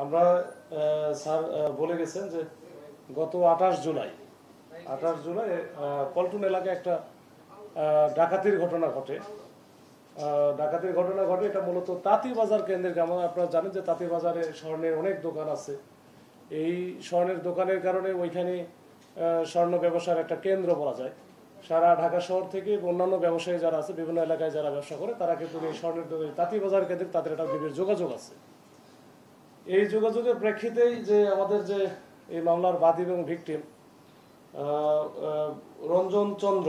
আমরা স্যার বলে গেছেন যে গত 28 জুলাই পল্টন এলাকায় একটা ডাকাতির ঘটনা ঘটে। এটা মূলত তাঁতিবাজার কেন্দ্রের। আপনারা জানেন যে তাঁতিবাজারে স্বর্ণের অনেক দোকান আছে। এই স্বর্ণের দোকানের কারণে ওইখানে স্বর্ণ ব্যবসার একটা কেন্দ্র বলা যায়। সারা ঢাকা শহর থেকে অন্যান্য ব্যবসায়ী যারা আছে, বিভিন্ন এলাকায় যারা ব্যবসা করে, তারা কিন্তু এই স্বর্ণের তাঁতিবাজার কেন্দ্রে তাদের একটা গভীর যোগাযোগ আছে। এই যোগাযোগের প্রেক্ষিতেই যে আমাদের যে এই মামলার বাদী এবং ভিকটিম রঞ্জন চন্দ্র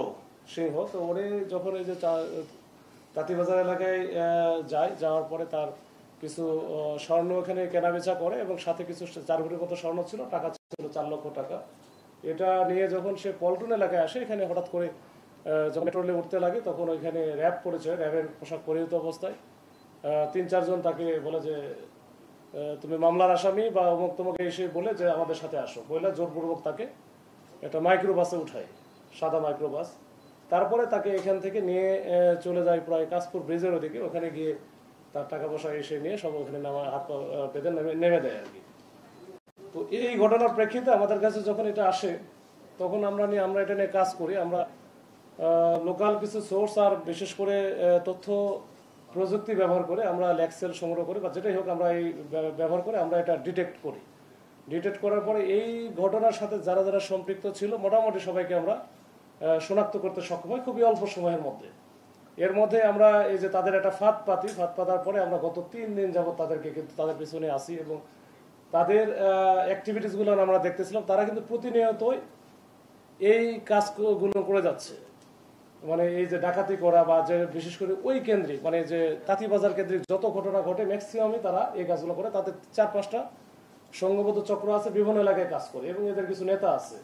সিংহ, তো উনি যখন এই যে তাঁতিবাজার এলাকায় যাওয়ার পরে তার কিছু স্বর্ণ এখানে কেনাবেচা করে এবং সাথে কিছু 4 ভরির মতো স্বর্ণ ছিল, টাকা ছিল 4 লক্ষ টাকা। এটা নিয়ে যখন সে পল্টন এলাকায় আসে, এখানে হঠাৎ করে যখন পেট্রোলে উঠতে লাগে, তখন ওইখানে র্যাব পরিচয়, র্যাবের পোশাক পরিহিত অবস্থায় 3-4 জন তাকে বলে যে তুমি মামলার আসামি বা অমুক তোমাকে এসে বলে যে আমাদের সাথে আসো, বলে জোরপূর্বক তাকে একটা মাইক্রোবাসে উঠায়, সাদা মাইক্রোবাস। তারপরে তাকে এখান থেকে নিয়ে চলে যায় প্রায় কাশপুর ব্রিজের ওদিকে। ওখানে গিয়ে তার টাকা পয়সা এসে নিয়ে সব ওখানে হাত বেঁধে নেমে দেয় আর কি। তো এই ঘটনার প্রেক্ষিতে আমাদের কাছে যখন এটা আসে, তখন আমরা এটা নিয়ে কাজ করি। আমরা লোকাল কিছু সোর্স আর বিশেষ করে তথ্য প্রযুক্তি ব্যবহার করে আমরা ল্যাক্সেল সংগ্রহ করি বা যেটাই হোক, আমরা এই ব্যবহার করে আমরা এটা ডিটেক্ট করি। ডিটেক্ট করার পরে এই ঘটনার সাথে যারা যারা সম্পৃক্ত ছিল মোটামুটি সবাইকে আমরা শনাক্ত করতে সক্ষম হয় খুবই অল্প সময়ের মধ্যে। এর মধ্যে আমরা এই যে তাদের একটা ফাঁদ পাতার পরে আমরা গত 3 দিন যাবত তাদেরকে কিন্তু তাদের পিছনে আসি এবং তাদের অ্যাক্টিভিটিসগুলো আমরা দেখতেছিলাম। তারা কিন্তু প্রতিনিয়তই এই কাজগুলো করে যাচ্ছে, মানে এই যে ডাকাতি করা বা যে বিশেষ করে ওই কেন্দ্রিক, মানে যে তাঁতিবাজার কেন্দ্রিক যত ঘটনা ঘটে ম্যাক্সিমামই তারা এই কাজগুলো করে। তাদের 4-5টা সংঘবদ্ধ চক্র আছে, বিভিন্ন এলাকায় কাজ করে এবং এদের কিছু নেতা আছে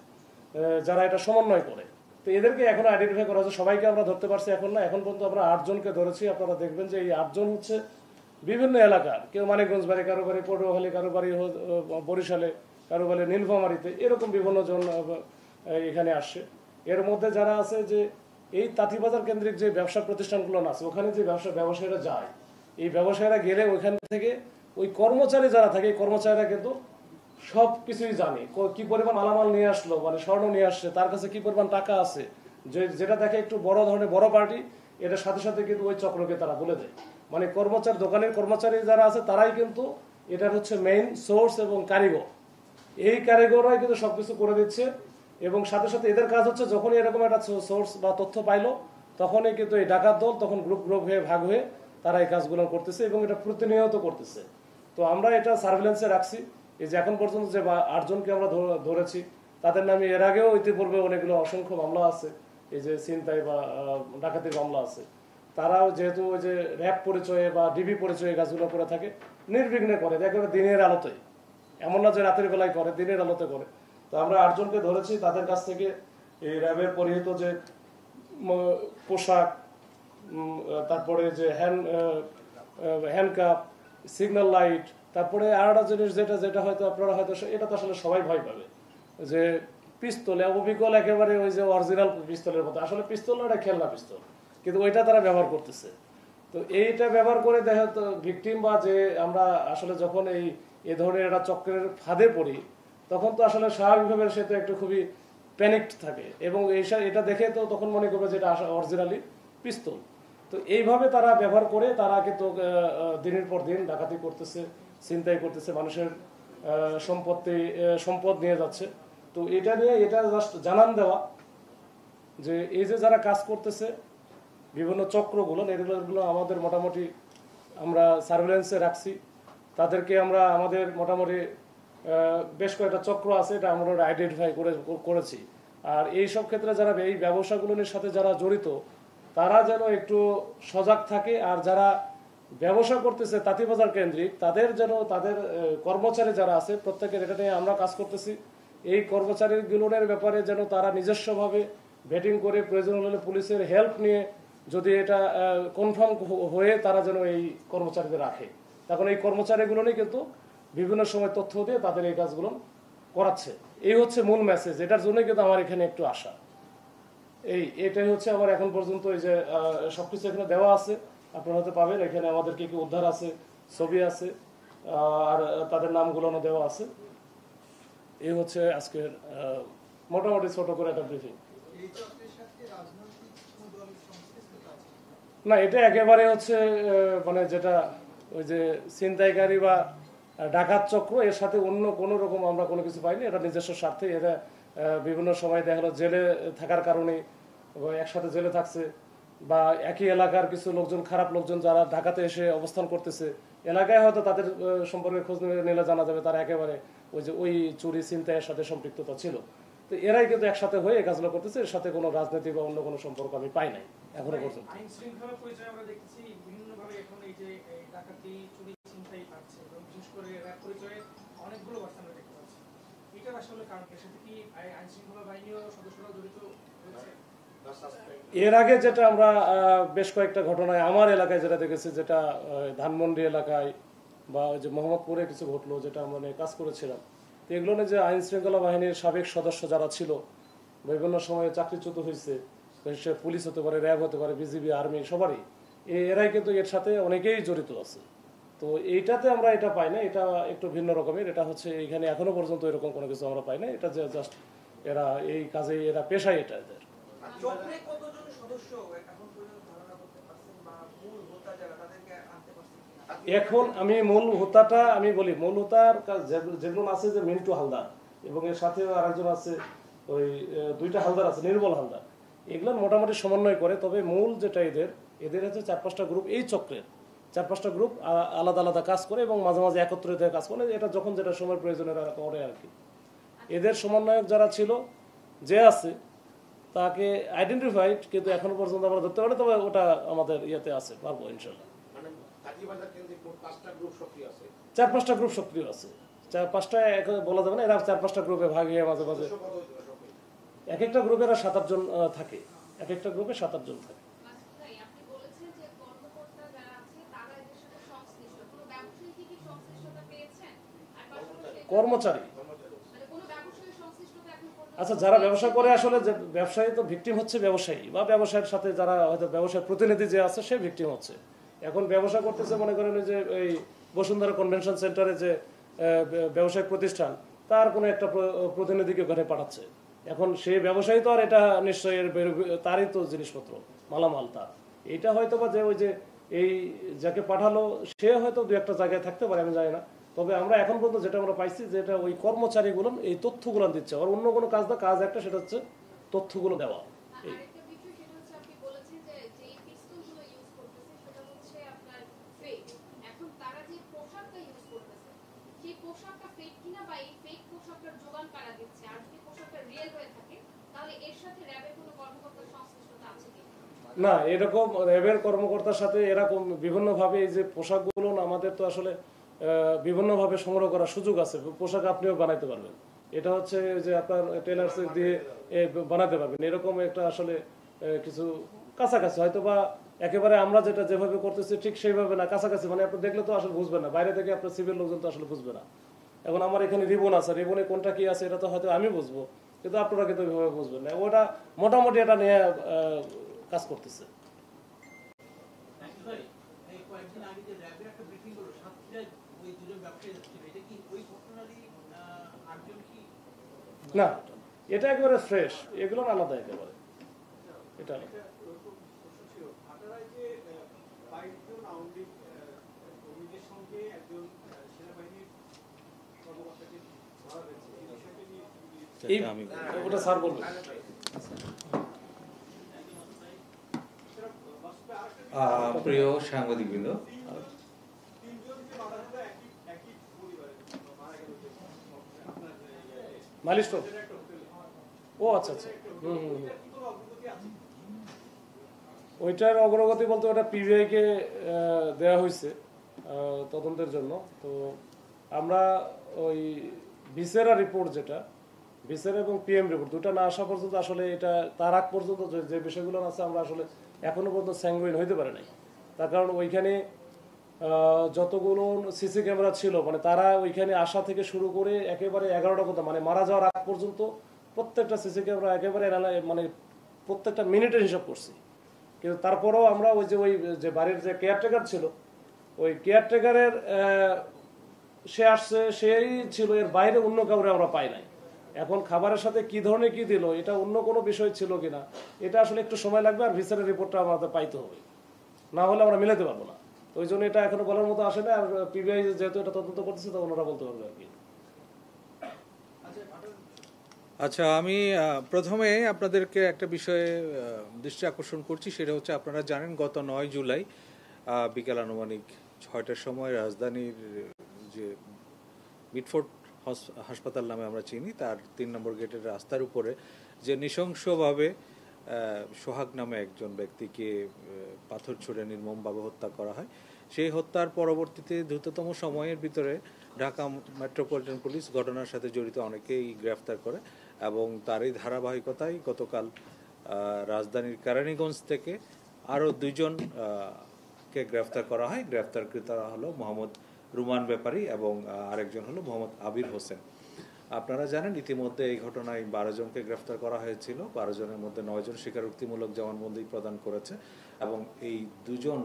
যারা এটা সমন্বয় করে। তো এদেরকে এখন আইডেন্টিফাই করা হচ্ছে। সবাইকে আমরা ধরতে পারছি এখন না, এখন পর্যন্ত আমরা 8 জনকে ধরেছি। আপনারা দেখবেন যে এই 8 জন হচ্ছে বিভিন্ন এলাকার, কেউ মানিকগঞ্জ বাড়ি, কারো বাড়ি পটুয়াখালী, কারো বাড়ি বরিশালে, কারো বাড়ি নীলফামারীতে, এরকম বিভিন্ন জন এখানে আসছে। এর মধ্যে যারা আছে যে এই তাঁতিবাজার কেন্দ্রিক যে ব্যবসা প্রতিষ্ঠানগুলো আছে, ওখানে যে ব্যবসায়ীরা যায়, এই ব্যবসায়ীরা গেলে ওইখান থেকে ওই কর্মচারী যারা থাকে, এই কর্মচারীরা কিন্তু সব কিছুই জানে, কি পরিমাণ মালামাল নিয়ে আসলো, মানে স্বর্ণ নিয়ে আসছে, তার কাছে কি পরিমাণ টাকা আছে। যেটা দেখে একটু বড় ধরনের বড় পার্টি, এটার সাথে সাথে কিন্তু ওই চক্রকে তারা বলে দেয়। মানে দোকানের কর্মচারী যারা আছে তারাই কিন্তু এটার হচ্ছে মেইন সোর্স এবং কারিগর। এই কারিগররাই কিন্তু সবকিছু করে দিচ্ছে এবং সাথে সাথে এদের কাজ হচ্ছে যখনই এরকম একটা সোর্স বা তথ্য পাইলো, তখনই কিন্তু এই ডাকাত দল তখন গ্রুপ হয়ে ভাগ হয়ে তারা এই কাজগুলো করতেছে এবং এটা প্রতিনিয়ত করতেছে। তো আমরা এটা সার্ভেলেন্সে রাখছি। এই যে এখন পর্যন্ত যে 8 জনকে আমরা ধরেছি, তাদের নামে এর আগেও ইতিপূর্বে অনেকগুলো অসংখ্য মামলা আছে, এই যে ছিনতাই বা ডাকাতির মামলা আছে। তারাও যেহেতু ওই যে র্যাব পরিচয়ে বা ডিবি পরিচয়ে কাজগুলো করে থাকে, নির্বিঘ্নে করে, একেবারে দিনের আলোতেই, এমন না যে রাতের বেলায় করে, দিনের আলোতে করে। তো আমরা 8 জনকে ধরেছি। তাদের কাছ থেকে এই র্যাবের পরিহিত যে পোশাক, তারপরে যে হ্যান্ডকাপ, সিগন্যাল লাইট, তারপরে আর একটা জিনিস যেটা হয়তো আপনারা হয়তো এটা তো আসলে সবাই ভয় পাবে, যে পিস্তল, অবিকল একেবারে ওই যে অরিজিনাল পিস্তলের মতো, আসলে পিস্তল না, এটা খেলনা পিস্তল, কিন্তু ওইটা তারা ব্যবহার করতেছে। তো এইটা ব্যবহার করে দেখা তো ভিকটিম বা যে আমরা আসলে যখন এই ধরনের একটা চক্রের ফাঁদে পড়ি, তখন তো আসলে স্বাভাবিকভাবে সে তো একটু খুবই প্যানিকড থাকে এবং এটা দেখে তো তখন মনে করবে যে এটা অরিজিনালি পিস্তল। তো এইভাবে তারা ব্যবহার করে তারা কিন্তু দিনের পর দিন ডাকাতি করতেছে, ছিনতাই করতেছে, মানুষের সম্পদ নিয়ে যাচ্ছে। তো এটা নিয়ে এটা জাস্ট জানান দেওয়া যে এই যে যারা কাজ করতেছে বিভিন্ন চক্রগুলো, এগুলো আমাদের মোটামুটি আমরা সার্ভেলেন্সে রাখছি। তাদেরকে আমরা আমাদের মোটামুটি বেশ কয়েকটা চক্র আছে, এটা আমরা আইডেন্টিফাই করেছি। আর এই সব ক্ষেত্রে যারা এই ব্যবসাগুলোর সাথে যারা জড়িত, তারা যেন একটু সজাগ থাকে। আর যারা ব্যবসা করতেছে তাঁতিবাজার কেন্দ্রিক, তাদের যেন তাদের কর্মচারী যারা আছে, প্রত্যেকের এটা নিয়ে আমরা কাজ করতেছি। এই কর্মচারীগুলোর ব্যাপারে যেন তারা নিজস্বভাবে ভেটিং করে, প্রয়োজন হলে পুলিশের হেল্প নিয়ে যদি এটা কনফার্ম হয়ে তারা যেন এই কর্মচারীদের রাখে, তখন এই কর্মচারীগুলো নিয়ে কিন্তু বিভিন্ন সময় তথ্য দিয়ে তাদের এই কাজগুলো করাচ্ছে। এই হচ্ছে মূল মেসেজ। এটার জন্যই কিন্তু আমার এখানে একটু আশা। এটাই হচ্ছে আমার এখন পর্যন্ত এই যে সবকিছু এখানে দেওয়া আছে, আপনারা হয়তো পাবেন। এখানে আমাদের কি উদ্ধার আছে, ছবি আছে, আর তাদের নামগুলো দেওয়া আছে। এই হচ্ছে আজকের মোটামুটি ছোট করে একটা ব্রিফিং। না, এটা একেবারে হচ্ছে মানে যেটা ওই যে ছিনতাইকারী বা ডাকাত চক্র, এর সাথে অন্য কোনো রকম আমরা কোনো কিছু পাইনি। এটা নিজস্ব স্বার্থে এরা বিভিন্ন সময় দেখা গেলো জেলে থাকার কারণে একসাথে জেলে থাকছে, বা একই এলাকার কিছু লোকজন, খারাপ লোকজন যারা ঢাকাতে এসে অবস্থান করতেছে, এলাকায় হয়তো তাদের সম্পর্কে খোঁজ নিলে জানা যাবে তারা একেবারে ওই যে ওই চুরি ছিনতাইয়ের সাথে সম্পৃক্ততা ছিল। তো এরাই কিন্তু একসাথে হয়ে এই কাজগুলো করতেছে, এর সাথে কোনো রাজনীতি বা অন্য কোনো সম্পর্ক আমি পাই নাই এখনো পর্যন্ত। আইন শৃঙ্খলা পরিচয় আমরা দেখতেছি বিভিন্নভাবে এখন এই যে ডাকাতি, চুরি, ছিনতাই পাচ্ছে, এবং বিশেষ করে র্যাব পরিচয়ে অনেকগুলো বার্তা আমরা দেখতে পাচ্ছি। এটার আসলে কারণ এর সাথে কি আইন শৃঙ্খলা বাহিনীর সদস্যরা জড়িত রয়েছে? এর আগে যেটা আমরা বেশ কয়েকটা ঘটনায় আমার এলাকায় যেটা দেখেছি, যেটা ধানমন্ডি এলাকায় বা ওই যে মোহাম্মদপুরে কিছু ঘটলো, যেটা আমরা নিয়ে কাজ করেছিলাম, তো এগুলো নিয়ে যে আইন শৃঙ্খলা বাহিনীর সাবেক সদস্য যারা ছিল, বিভিন্ন সময়ে চাকরিচ্যুত হয়েছে, সে পুলিশ হতে পারে, র্যাব হতে পারে, বিজিবি, আর্মি, সবারই এরাই কিন্তু এর সাথে অনেকেই জড়িত আছে। তো এইটাতে আমরা এটা পাই না, এটা একটু ভিন্ন রকমের। এটা হচ্ছে এখানে এখনো পর্যন্ত এরকম কোনো কিছু আমরা পাই না। এটা যে জাস্ট এরা এই কাজে, এরা পেশায় এটা এদের। চক্রে কতজন সদস্য এখন পর্যন্ত ধারণা করতে পারছেন, বা মূল হোতা যারা তাদেরকে আনতে পারছেন কিনা? এখন আমি মূল হোতাটা আমি বলি, মূল হোতার যেগুলো আছে যে মিন্টু হালদার, এবং এর সাথে আরেকজন আছে, ওই দুইটা হালদার আছে, নির্মল হালদার, এগুলো মোটামুটি সমন্বয় করে। তবে মূল যেটা এদের এদের হচ্ছে 4-5টা গ্রুপ, এই চক্রের 4-5টা গ্রুপ আলাদা আলাদা কাজ করে এবং মাঝে মাঝে একত্রিত হয়ে কাজ করে। এটা যখন যেটা সময়ের প্রয়োজন এরা করে আর কি। এদের সমন্বয়ক যারা ছিল, যে আছে, তাকে আইডেন্টিফাইড কিন্তু এখনো পর্যন্ত আমরা ধরতে পারি, তবে ওটা আমাদের ইয়েতে আছে, পারবো ইনশাল্লাহ। 4-5টা গ্রুপ সক্রিয় আছে। 4-5টা বলা যাবে না, এরা 4-5টা গ্রুপে ভাগ হয়ে মাঝে মাঝে এক একটা গ্রুপে এরা 7-8 জন থাকে, এক একটা গ্রুপে 7-8 জন থাকে। কর্মচারী, আচ্ছা, যারা ব্যবসা করে, আসলে যে ব্যবসায়ী তো ভিকটিম হচ্ছে ব্যবসায়ী, বা ব্যবসায়ের সাথে যারা হয়তো ব্যবসায়ের প্রতিনিধি যে আছে সে ভিকটিম হচ্ছে। এখন ব্যবসা করতেছে, মনে করেন যে এই বসুন্ধরা কনভেনশন সেন্টারে যে ব্যবসায়িক প্রতিষ্ঠান, তার কোনো একটা প্রতিনিধিকে ওখানে পাঠাচ্ছে। এখন সেই ব্যবসায়ী তো আর এটা নিশ্চয়ই তারই তো জিনিসপত্র, মালামাল তার। এইটা হয়তো বা যে ওই যে এই যাকে পাঠালো সে হয়তো 2-1টা জায়গায় থাকতে পারে, আমি জানি না। তবে আমরা এখন পর্যন্ত যেটা আমরা পাইছি, যেটা ওই কর্মচারীগুলো এই তথ্যগুলো দিচ্ছে, আর অন্য কোনো কাজ না, কাজ একটা, সেটা হচ্ছে তথ্যগুলো দেওয়া। না, এরকম র্যাবের কর্মকর্তার সাথে এরকম বিভিন্নভাবে এই যে পোশাকগুলো আমাদের তো আসলে বিভিন্নভাবে সংগ্রহ করার সুযোগ আছে। পোশাক আপনিও বানাইতে পারবেন, এটা হচ্ছে যে আপনার টেলার্স দিয়ে বানাতে পারবেন। এরকম একটা আসলে কিছু কাছাকাছি, হয়তো বা একেবারে আমরা যেটা যেভাবে করতেছি ঠিক সেইভাবে না, কাছাকাছি। মানে আপনি দেখলে তো আসলে বুঝবেন না, বাইরে থেকে আপনার সিভিল লোকজন তো আসলে বুঝবে না। এখন আমার এখানে রিবন আছে, রিবনে কোনটা কি আছে এটা তো হয়তো আমি বুঝবো, কিন্তু আপনারা কিন্তু ওইভাবে বুঝবেন না। ওটা মোটামুটি এটা নিয়ে কাজ করতেছে। না, এটা একেবারে ফ্রেশ, এগুলো আলাদা একেবারে। এটা ওটা স্যার বলবেন। প্রিয় সাংবাদিকবৃন্দ, মালিশ তো, ও আচ্ছা আচ্ছা, ওইটার অগ্রগতি বলতে ওটা পিবিআই কে দেওয়া হয়েছে তদন্তের জন্য। তো আমরা ওই ভিসেরা রিপোর্ট, যেটা ভিসেরা এবং পিএম রিপোর্ট দুটা না আসা পর্যন্ত আসলে এটা, তার আগ পর্যন্ত যে বিষয়গুলো আছে আমরা আসলে এখনো পর্যন্ত স্যাঙ্গুইন হইতে পারে নাই। তার কারণ ওইখানে যতগুলো সিসি ক্যামেরা ছিল, মানে তারা ওইখানে আসা থেকে শুরু করে একেবারে 11টা কথা, মানে মারা যাওয়ার আগ পর্যন্ত প্রত্যেকটা সিসি ক্যামেরা একেবারে মানে প্রত্যেকটা মিনিটের হিসাব করছি। কিন্তু তারপরেও আমরা ওই যে বাড়ির যে কেয়ারটেকার ছিল, ওই কেয়ারটেকারের সে আসছে, সেই ছিল, এর বাইরে অন্য কাউরে আমরা পাই নাই। এখন খাবারের সাথে কি ধরনের কি দিল, এটা অন্য কোনো বিষয় ছিল কিনা, এটা আসলে একটু সময় লাগবে, আর ভিসারের রিপোর্টটা আমাদের পাইতে হবে, না হলে আমরা মিলাতে পারবো না। তো ওই জন্য এটা এখনো বলার মতো আসে না। আর পিবিআই যেহেতু এটা তদন্ত করতেছে, তখন ওরা বলতে পারবে আর কি। আচ্ছা, আমি প্রথমে আপনাদেরকে একটা বিষয়ে দৃষ্টি আকর্ষণ করছি। সেটা হচ্ছে, আপনারা জানেন গত 9 জুলাই বিকেল আনুমানিক 6টার সময় রাজধানীর যে মিটফোর্ড হাসপাতাল নামে আমরা চিনি, তার 3 নম্বর গেটের রাস্তার উপরে যে নৃশংসভাবে সোহাগ নামে একজন ব্যক্তিকে পাথর ছুঁড়ে নির্মমভাবে হত্যা করা হয়। সেই হত্যার পরবর্তীতে দ্রুততম সময়ের ভিতরে ঢাকা মেট্রোপলিটন পুলিশ ঘটনার সাথে জড়িত অনেকেই গ্রেফতার করে, এবং তারই ধারাবাহিকতায় গতকাল রাজধানীর কেরানীগঞ্জ থেকে আরও 2 জনকে গ্রেফতার করা হয়। গ্রেফতারকৃতরা হলো মোহাম্মদ রুমান ব্যাপারী এবং আরেকজন হলো মোহাম্মদ আবির হোসেন। আপনারা জানেন ইতিমধ্যে এই ঘটনায় 12 জনকে গ্রেফতার করা হয়েছিল। 12 জনের মধ্যে 9 জন স্বীকারোক্তিমূলক জবানবন্দি প্রদান করেছে, এবং এই 2 জন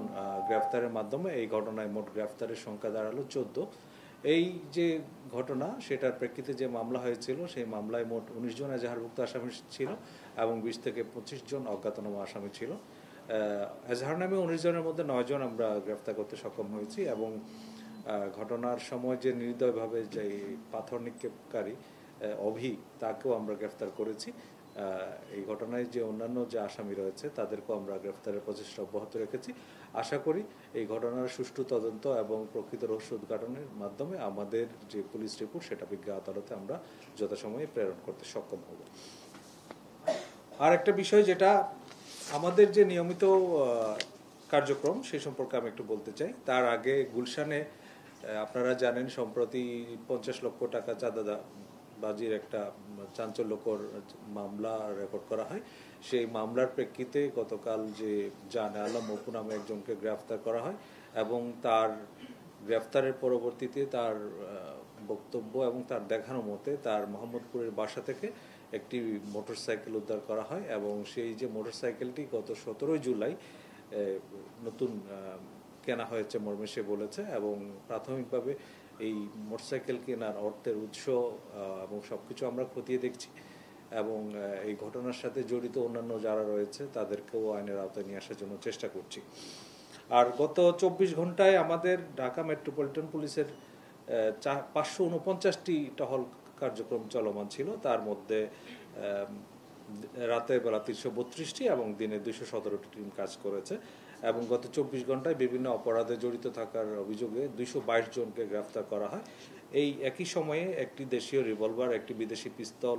গ্রেফতারের মাধ্যমে এই ঘটনায় মোট গ্রেফতারের সংখ্যা দাঁড়ালো 14। এই যে ঘটনা, সেটার প্রেক্ষিতে যে মামলা হয়েছিল, সেই মামলায় মোট 19 জন এজাহারভুক্ত আসামি ছিল এবং 20 থেকে 25 জন অজ্ঞাতনামা আসামি ছিল। এজাহার নামে 19 জনের মধ্যে 9 জন আমরা গ্রেফতার করতে সক্ষম হয়েছি, এবং ঘটনার সময় যে নির্দয়ভাবে যে পাথর নিক্ষেপকারী অভি, তাকেও আমরা গ্রেফতার করেছি। এই ঘটনায় যে অন্যান্য যে আসামি রয়েছে, তাদেরকেও আমরা গ্রেফতারের প্রচেষ্টা অব্যাহত রেখেছি। আশা করি এই ঘটনার সুষ্ঠু তদন্ত এবং প্রকৃত রহস্য উদ্ঘাটনের মাধ্যমে আমাদের যে পুলিশ রিপোর্ট, সেটা বিজ্ঞ আদালতে আমরা যথাসময়ে প্রেরণ করতে সক্ষম হব। আর একটা বিষয়, যেটা আমাদের যে নিয়মিত কার্যক্রম, সেই সম্পর্কে আমি একটু বলতে চাই। তার আগে গুলশানে আপনারা জানেন সম্প্রতি 50 লক্ষ টাকা চাঁদাবাজির একটা চাঞ্চল্যকর মামলা রেকর্ড করা হয়। সেই মামলার প্রেক্ষিতে গতকাল যে জানে আলম অপু নামে একজনকে গ্রেফতার করা হয়, এবং তার গ্রেফতারের পরবর্তীতে তার বক্তব্য এবং তার দেখানো মতে তার মোহাম্মদপুরের বাসা থেকে একটি মোটরসাইকেল উদ্ধার করা হয়, এবং সেই যে মোটরসাইকেলটি গত 17 জুলাই নতুন কেনা হয়েছে মর্মে সে বলেছে। এবং প্রাথমিকভাবে এই মোটরসাইকেল কেনার অর্থের উৎস এবং সবকিছু আমরা খতিয়ে দেখছি, এবং এই ঘটনার সাথে জড়িত অন্যান্য যারা রয়েছে তাদেরকেও আইনের আওতায় নিয়ে আসার জন্য চেষ্টা করছি। আর গত 24 ঘন্টায় আমাদের ঢাকা মেট্রোপলিটন পুলিশের 549টি টহল কার্যক্রম চলমান ছিল। তার মধ্যে রাতের বেলা 332টি এবং দিনে 217টি টিম কাজ করেছে, এবং গত 24 ঘন্টায় বিভিন্ন অপরাধে জড়িত থাকার অভিযোগে 222 জনকে গ্রেফতার করা হয়। এই একই সময়ে একটি দেশীয় রিভলভার, একটি বিদেশি পিস্তল,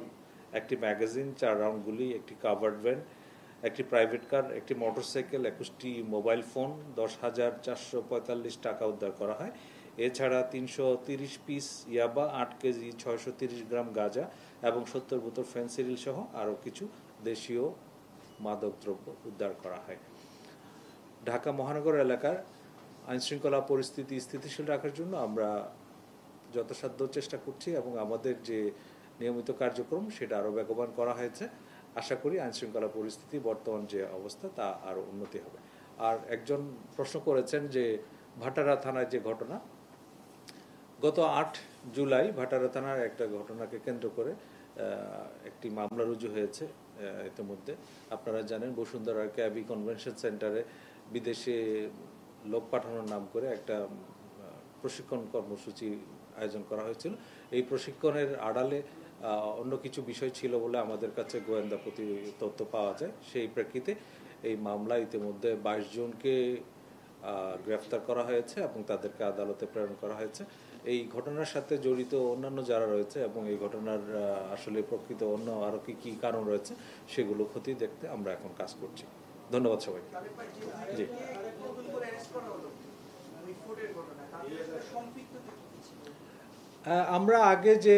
একটি ম্যাগাজিন, 4 রাউন্ড গুলি, একটি কাভার্ড ভ্যান, একটি প্রাইভেট কার, একটি মোটরসাইকেল, 21টি মোবাইল ফোন, 10,445 টাকা উদ্ধার করা হয়। এছাড়া 330 পিস ইয়াবা, 8 কেজি 630 গ্রাম গাঁজা এবং 70 বোতল ফেন্সিডিল সহ আরও কিছু দেশীয় মাদকদ্রব্য উদ্ধার করা হয়। ঢাকা মহানগর এলাকার আইনশৃঙ্খলা পরিস্থিতি স্থিতিশীল রাখার জন্য আমরা যথাসাধ্য চেষ্টা করছি, এবং আমাদের যে নিয়মিত কার্যক্রম সেটা আরও বেগবান করা হয়েছে। আশা করি আইনশৃঙ্খলা পরিস্থিতি বর্তমান যে অবস্থা, তা আরও উন্নতি হবে। আর একজন প্রশ্ন করেছেন যে ভাটারা থানায় যে ঘটনা, গত 8 জুলাই ভাটারা থানার একটা ঘটনাকে কেন্দ্র করে একটি মামলা রুজু হয়েছে। ইতিমধ্যে আপনারা জানেন বসুন্ধরা ক্যাবি কনভেনশন সেন্টারে বিদেশে লোক পাঠানোর নাম করে একটা প্রশিক্ষণ কর্মসূচি আয়োজন করা হয়েছিল। এই প্রশিক্ষণের আড়ালে অন্য কিছু বিষয় ছিল বলে আমাদের কাছে গোয়েন্দা তথ্য পাওয়া যায়। সেই প্রেক্ষিতে এই মামলা ইতিমধ্যে 22 জনকে গ্রেফতার করা হয়েছে এবং তাদেরকে আদালতে প্রেরণ করা হয়েছে। এই ঘটনার সাথে জড়িত অন্যান্য যারা রয়েছে এবং এই ঘটনার আসলে প্রকৃত অন্য আরো কি কারণ রয়েছে, সেগুলো খতিয়ে দেখতে আমরা এখন কাজ করছি। ধন্যবাদ সবাইকে। জি, আমরা আগে যে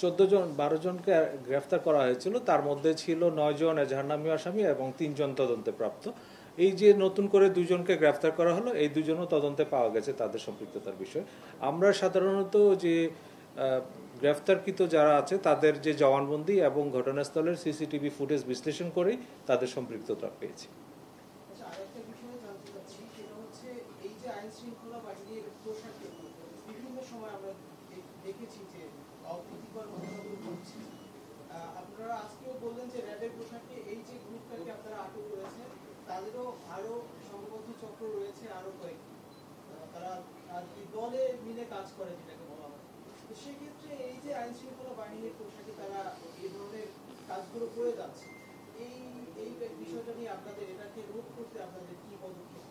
12 জনকে গ্রেফতার করা হয়েছিল, তার মধ্যে ছিল 9 জন এজাহারনামী আসামি এবং 3 জন তদন্তে প্রাপ্ত। এই যে নতুন করে 2 জনকে গ্রেফতার করা হলো, এই 2 জনও তদন্তে পাওয়া গেছে তাদের সম্পৃক্ততার বিষয়। আমরা সাধারণত যে গ্রেফতারকৃত যারা আছে তাদের যে জবানবন্দি এবং ঘটনাস্থলের সিসিটিভি ফুটেজ বিশ্লেষণ করেই তাদের সম্পৃক্ততা পেয়েছি। আরেকটা বিষয় জানতে চাচ্ছি, সেটা হচ্ছে এই যে আইন শৃঙ্খলা বাহিনীর পোশাকের বিভিন্ন আপনারা আজকেও বললেন যে র্যাবের পোশাকে এই যে গ্রুপটাকে আপনারা আটক করেছেন তাদেরও আরো সংঘবদ্ধ চক্র রয়েছে আরো কয়েকটি তারা আর কি দলে মিলে কাজ করে যেটাকে বলা হয়। তো সেক্ষেত্রে এই যে আইন শৃঙ্খলা বাহিনীর পোশাকে তারা এই ধরনের কাজগুলো করে যাচ্ছে, এই এই বিষয়টা নিয়ে আপনাদের এটাকে রোধ করতে আপনাদের কি পদক্ষেপ?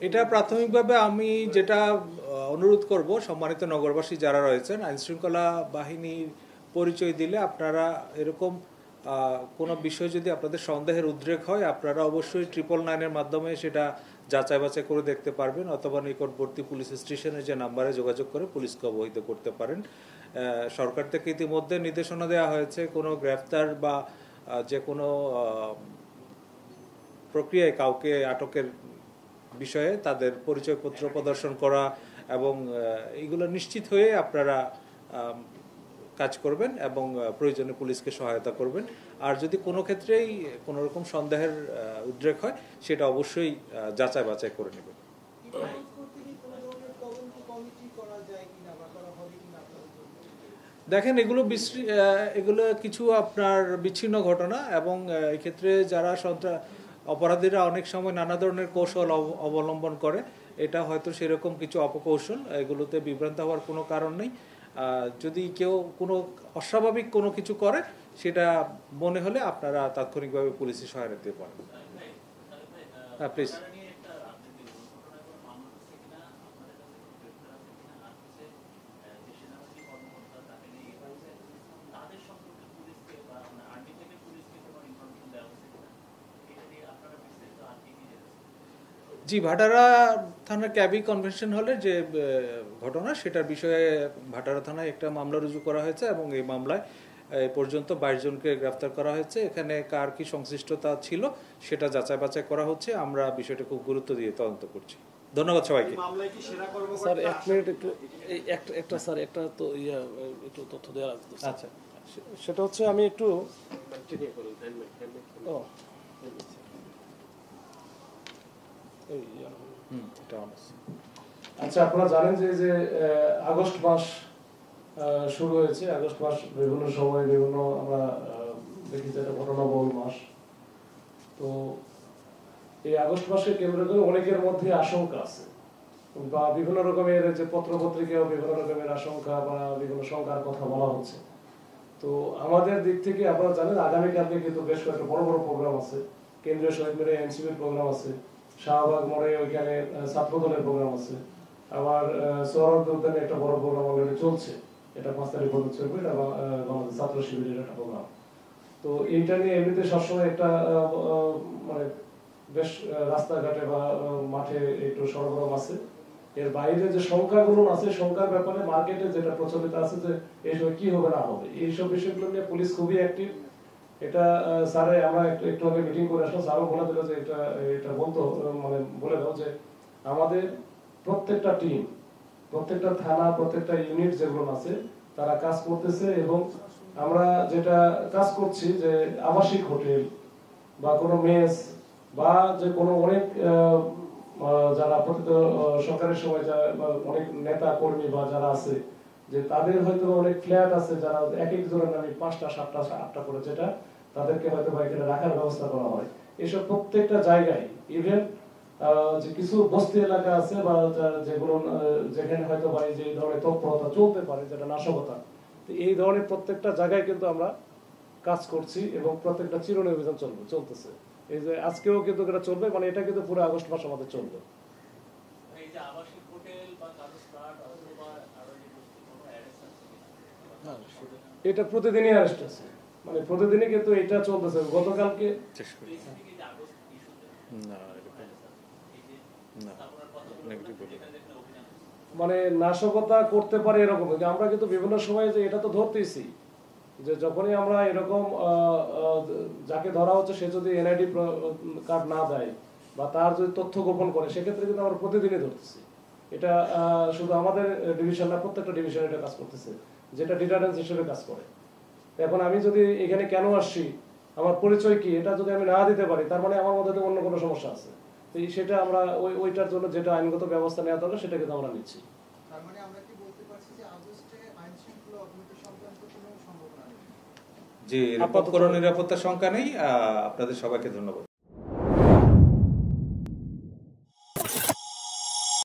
এটা প্রাথমিকভাবে আমি যেটা অনুরোধ করব সম্মানিত নগরবাসী যারা রয়েছেন, আইন শৃঙ্খলা বাহিনীর পরিচয় দিলে আপনারা এরকম কোনো বিষয় যদি আপনাদের সন্দেহের উদ্রেক হয় আপনারা অবশ্যই 999-এর মাধ্যমে সেটা যাচাই বাছাই করে দেখতে পারবেন, অথবা নিকটবর্তী পুলিশ স্টেশনের যে নাম্বারে যোগাযোগ করে পুলিশকে অবহিত করতে পারেন। সরকার থেকে ইতিমধ্যে নির্দেশনা দেওয়া হয়েছে কোনো গ্রেফতার বা যে কোনো প্রক্রিয়ায় কাউকে আটকের বিষয়ে তাদের পরিচয়পত্র প্রদর্শন করা এবং এইগুলো নিশ্চিত হয়ে আপনারা কাজ করবেন এবং প্রয়োজনে পুলিশকে সহায়তা করবেন। আর যদি কোনো ক্ষেত্রেই কোনো রকম সন্দেহের উদ্রেক হয় সেটা অবশ্যই যাচাই বাছাই করে নেবেন। দেখেন এগুলো কিছু আপনার বিচ্ছিন্ন ঘটনা এবং এক্ষেত্রে যারা অপরাধীরা অনেক সময় নানা ধরনের কৌশল অবলম্বন করে, এটা হয়তো সেরকম কিছু অপকৌশল, এগুলোতে বিভ্রান্ত হওয়ার কোনো কারণ নেই। যদি কেউ কোনো অস্বাভাবিক কোনো কিছু করে সেটা মনে হলে আপনারা তাৎক্ষণিকভাবে পুলিশের সহায়তা দিতে পারেন। হ্যাঁ প্লিজ। জি, ভাটারা থানার ক্যাবি কনভেনশন হলের যে ঘটনা সেটার বিষয়ে ভাটারা থানায় একটা মামলা রুজু করা হয়েছে এবং এই মামলায় পর্যন্ত 22 জনকে গ্রেফতার করা হয়েছে। এখানে কার কি সংশ্লিষ্টতা ছিল সেটা যাচাই বাছাই করা হচ্ছে। আমরা বিষয়টা খুব গুরুত্ব দিয়ে তদন্ত করছি। ধন্যবাদ সবাইকে। স্যার 1 মিনিট একটু স্যার একটা তো একটু তথ্য দেওয়া লাগতো। আচ্ছা, সেটা হচ্ছে আমি একটু আচ্ছা, আপনারা জানেন যে আগস্ট মাস শুরু হয়েছে। আগস্ট মাস বিভিন্ন সময় বিভিন্ন আমরা দেখি যে একটা ঘটনাবহুল মাস। তো এই আগস্ট মাসে কেন্দ্র করে অনেকের মধ্যে আশঙ্কা আছে বা বিভিন্ন রকমের যে পত্রপত্রিকায় বিভিন্ন রকমের আশঙ্কা বা বিভিন্ন শঙ্কার কথা বলা হচ্ছে। তো আমাদের দিক থেকে আপনারা জানেন আগামীকালকে কিন্তু বেশ কয়েকটা বড় বড় প্রোগ্রাম আছে। কেন্দ্রীয় শহীদ মিনারে এনসিপির প্রোগ্রাম আছে, শাহবাগ মোড়ে ওইখানে ছাত্র দলের প্রোগ্রাম আছে, আবার সোহরাওয়ার্দী উদ্যানে একটা বড় প্রোগ্রাম অলরেডি চলছে, এটা 5 তারিখ পর্যন্ত চলবে, এটা বাংলাদেশ ছাত্র শিবিরের একটা প্রোগ্রাম। তো এইটা নিয়ে এমনিতে সবসময় একটা মানে বেশ রাস্তাঘাটে বা মাঠে একটু সরগরম আছে। এর বাইরে যে সংখ্যাগুলো আছে সংখ্যার ব্যাপারে মার্কেটে যেটা প্রচলিত আছে যে এই সময় কি হবে না হবে এইসব বিষয়গুলো নিয়ে পুলিশ খুবই অ্যাক্টিভ। এটা স্যারে আমরা একটু আগে মিটিং করে আসলাম, স্যারও বলে দিল যে এটা বলতো মানে বলে দাও যে আমাদের প্রত্যেকটা টিম, প্রত্যেকটা থানা, প্রত্যেকটা ইউনিট যেগুলো আছে তারা কাজ করতেছে এবং আমরা যেটা কাজ করছি যে আবাসিক হোটেল বা কোনো মেস বা যে কোনো অনেক যারা সরকারের সময় অনেক নেতা কর্মী বা যারা আছে যে তাদের হয়তো অনেক ফ্ল্যাট আছে যারা এক একজনের নামে 5টা 7টা 8টা করে যেটা তাদেরকে হয়তো বা এখানে রাখার ব্যবস্থা করা হয়। এসব প্রত্যেকটা জায়গায় ইভেন যে কিছু বস্তি এলাকা আছে বা যেগুলো যেখানে হয়তো বা এই যে ধরনের তৎপরতা চলতে পারে যেটা নাশকতা, তো এই ধরনের প্রত্যেকটা জায়গায় কিন্তু আমরা কাজ করছি এবং প্রত্যেকটা চিরুনি অভিযান চলতেছে। এই যে আজকেও কিন্তু এটা চলবে, মানে এটা কিন্তু পুরো আগস্ট মাস আমাদের চলবে। এটা প্রতিদিনই অ্যারেস্ট আছে, মানে প্রতিদিনই কিন্তু এটা চলতেছে। গতকালকে মানে নাশকতা করতে পারে এরকম, আমরা কিন্তু বিভিন্ন সময় যে এটা তো ধরতেছি যে যখনই আমরা এরকম যাকে ধরা হচ্ছে সে যদি এনআইডি কার্ড না দেয় বা তার যদি তথ্য গোপন করে সেক্ষেত্রে কিন্তু আমরা প্রতিদিনই ধরতেছি। এটা শুধু আমাদের ডিভিশন না, প্রত্যেকটা ডিভিশন এটা কাজ করতেছে, যেটা ডিটারেন্স হিসেবে কাজ করে। এখন আমি যদি এখানে কেন আসছি, আমার পরিচয় কি, এটা যদি আমি না দিতে পারি তার মানে আমার মধ্যে অন্য কোনো সমস্যা আছে। সেটা আমরা ওইটার জন্য যেটা আইনগত ব্যবস্থা নেওয়া দরকার সেটা কিন্তু আমরা নিচ্ছি। তার মানে আমরা কি বলতে পারছি যে আগস্টে আইন শৃঙ্খলা অবনতি সংক্রান্ত কোনো সম্ভাবনা নেই? যে এরকম আপাতত- কোনো নিরাপত্তা শঙ্কা নেই। আপনাদের সবাইকে ধন্যবাদ।